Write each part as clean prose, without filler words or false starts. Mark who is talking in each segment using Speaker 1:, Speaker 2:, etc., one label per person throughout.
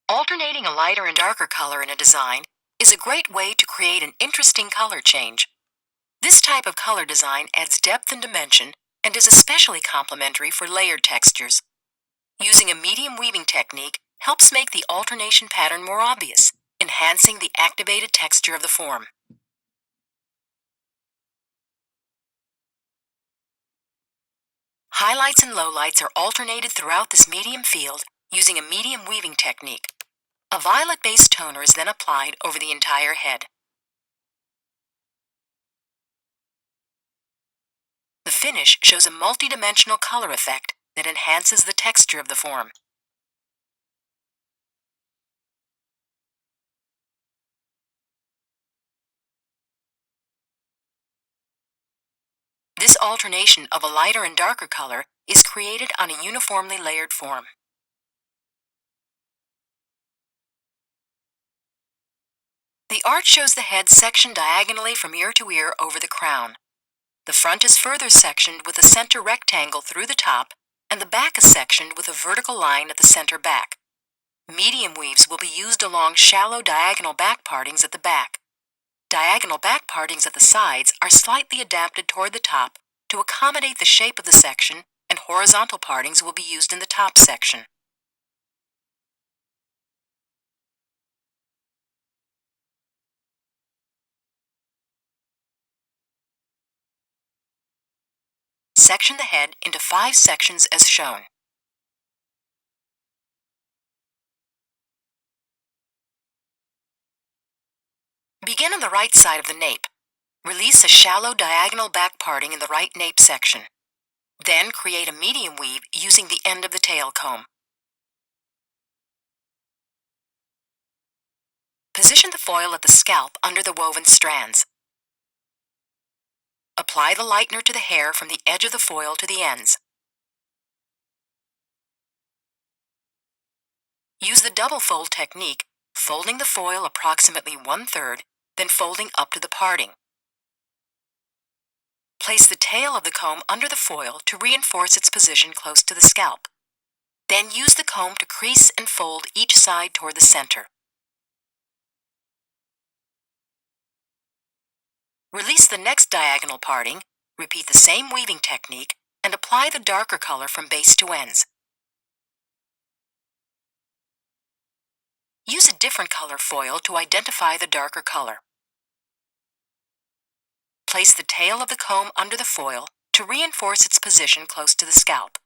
Speaker 1: Alternating a lighter and darker color in a design is a great way to create an interesting color change. This type of color design adds depth and dimension and is especially complementary for layered textures. Using a medium weaving technique helps make the alternation pattern more obvious, enhancing the activated texture of the form. Highlights and lowlights are alternated throughout this medium field using a medium weaving technique. A violet-based toner is then applied over the entire head. The finish shows a multi-dimensional color effect that enhances the texture of the form. This alternation of a lighter and darker color is created on a uniformly layered form. The art shows the head sectioned diagonally from ear to ear over the crown. The front is further sectioned with a center rectangle through the top, and the back is sectioned with a vertical line at the center back. Medium weaves will be used along shallow diagonal back partings at the back. Diagonal back partings at the sides are slightly adapted toward the top to accommodate the shape of the section, and horizontal partings will be used in the top section. Section the head into 5 sections as shown. Begin on the right side of the nape. Release a shallow diagonal back parting in the right nape section. Then create a medium weave using the end of the tail comb. Position the foil at the scalp under the woven strands. Apply the lightener to the hair from the edge of the foil to the ends. Use the double fold technique, folding the foil approximately 1/3, then folding up to the parting. Place the tail of the comb under the foil to reinforce its position close to the scalp. Then use the comb to crease and fold each side toward the center. Release the next diagonal parting, repeat the same weaving technique, and apply the darker color from base to ends. Use a different color foil to identify the darker color. Place the tail of the comb under the foil to reinforce its position close to the scalp.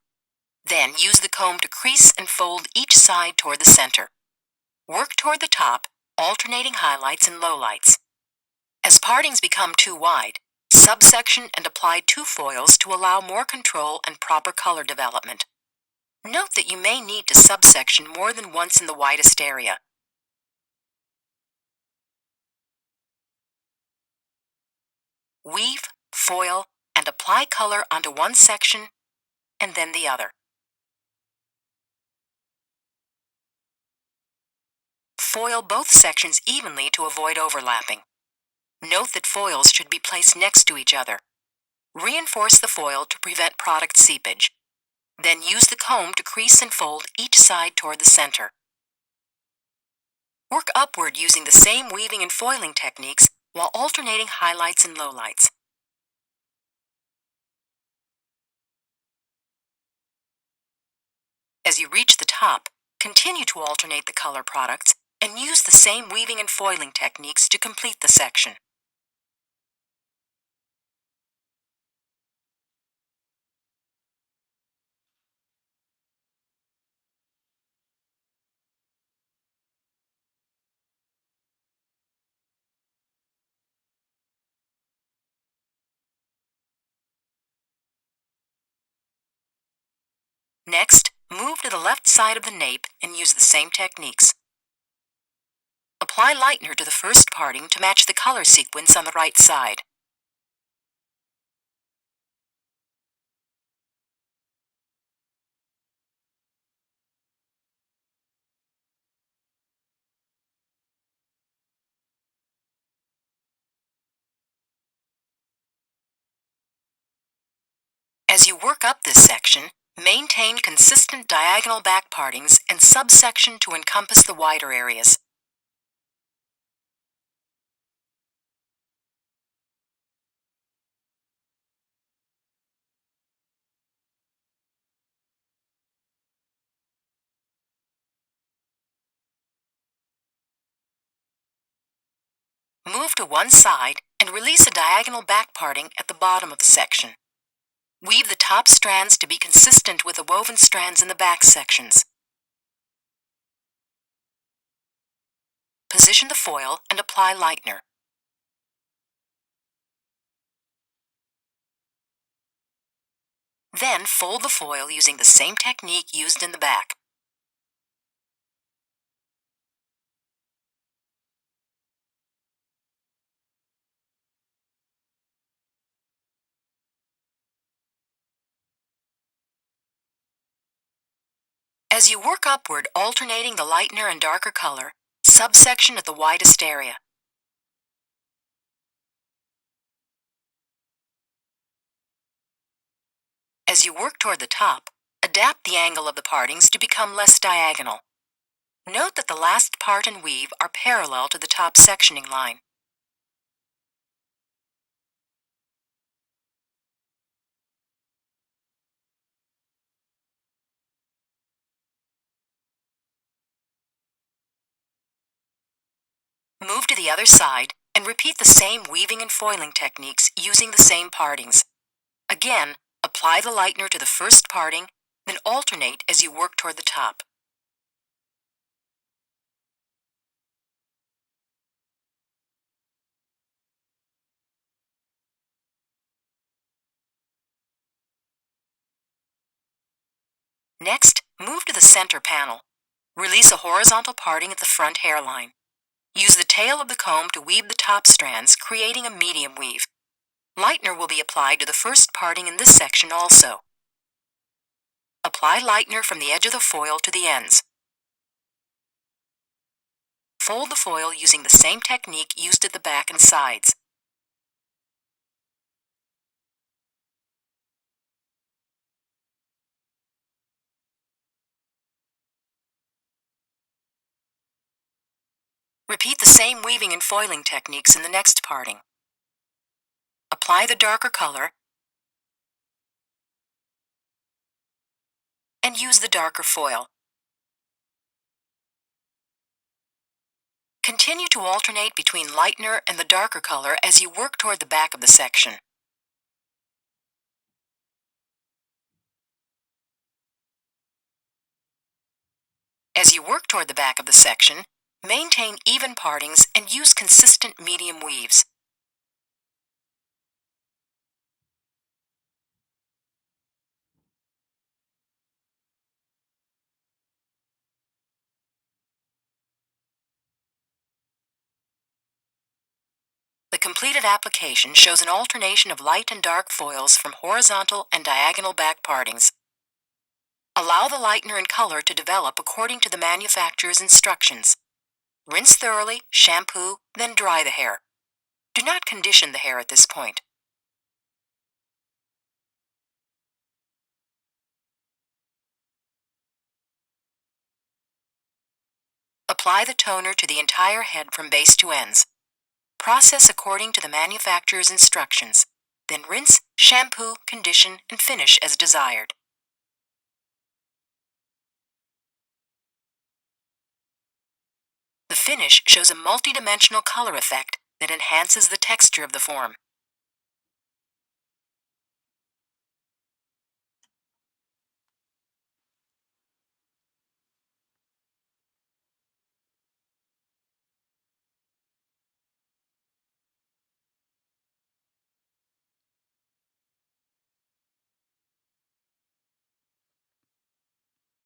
Speaker 1: Then use the comb to crease and fold each side toward the center. Work toward the top, alternating highlights and lowlights. As partings become too wide, subsection and apply 2 foils to allow more control and proper color development. Note that you may need to subsection more than once in the widest area. Weave, foil, and apply color onto one section and then the other. Foil both sections evenly to avoid overlapping. Note that foils should be placed next to each other. Reinforce the foil to prevent product seepage. Then use the comb to crease and fold each side toward the center. Work upward using the same weaving and foiling techniques while alternating highlights and lowlights. As you reach the top, continue to alternate the color products and use the same weaving and foiling techniques to complete the section. Next, move to the left side of the nape and use the same techniques. Apply lightener to the first parting to match the color sequence on the right side. As you work up this section, Maintain consistent diagonal back partings and subsection to encompass the wider areas. Move to one side and release a diagonal back parting at the bottom of the section. Weave the top strands to be consistent with the woven strands in the back sections. Position the foil and apply lightener. Then fold the foil using the same technique used in the back. As you work upward, alternating the lightener and darker color, subsection at the widest area. As you work toward the top, adapt the angle of the partings to become less diagonal. Note that the last part and weave are parallel to the top sectioning line. Move to the other side and repeat the same weaving and foiling techniques using the same partings. Again, apply the lightener to the first parting, then alternate as you work toward the top. Next, move to the center panel. Release a horizontal parting at the front hairline. Use the tail of the comb to weave the top strands, creating a medium weave. Lightener will be applied to the first parting in this section also. Apply lightener from the edge of the foil to the ends. Fold the foil using the same technique used at the back and sides. Repeat the same weaving and foiling techniques in the next parting. Apply the darker color and use the darker foil. Continue to alternate between lightener and the darker color as you work toward the back of the section. As you work toward the back of the section, maintain even partings and use consistent medium weaves. The completed application shows an alternation of light and dark foils from horizontal and diagonal back partings. Allow the lightener and color to develop according to the manufacturer's instructions. Rinse thoroughly, shampoo, then dry the hair. Do not condition the hair at this point. Apply the toner to the entire head from base to ends. Process according to the manufacturer's instructions. Then rinse, shampoo, condition, and finish as desired. The finish shows a multi-dimensional color effect that enhances the texture of the form.